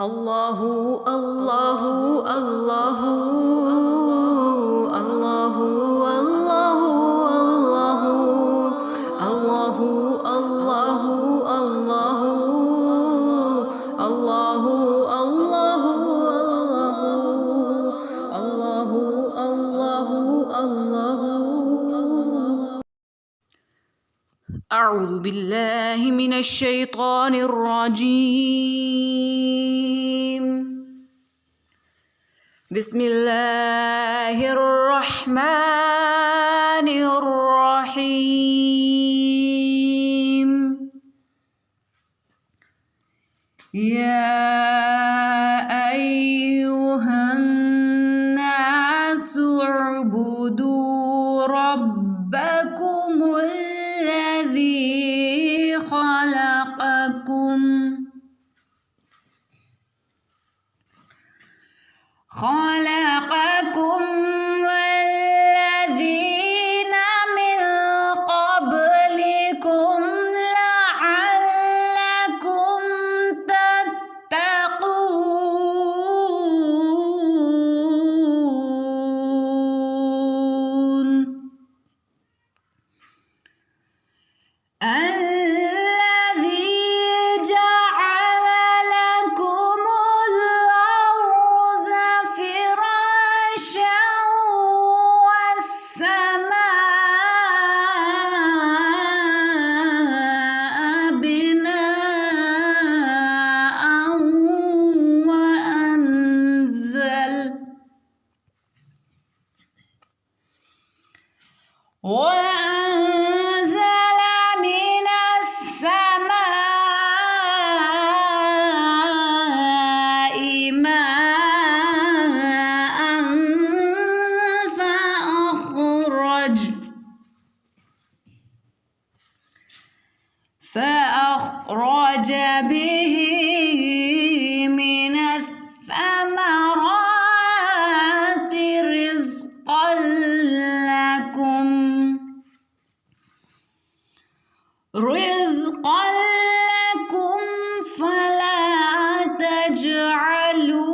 الله الله الله الله الله الله الله الله الله الله الله الله الله. أعوذ بالله من الشيطان الرجيم. بسم الله الرحمن الرحيم. يا أيها الناس اعبدوا ربكم الذي خلقكم والذين من قبلكم لعلكم تتقون. الذي جعل لكم الأرض فراشا والسماء بناء وأنزل من السماء ماء فأخرج به من الثمرات رزقا لكم فلا تجعلوا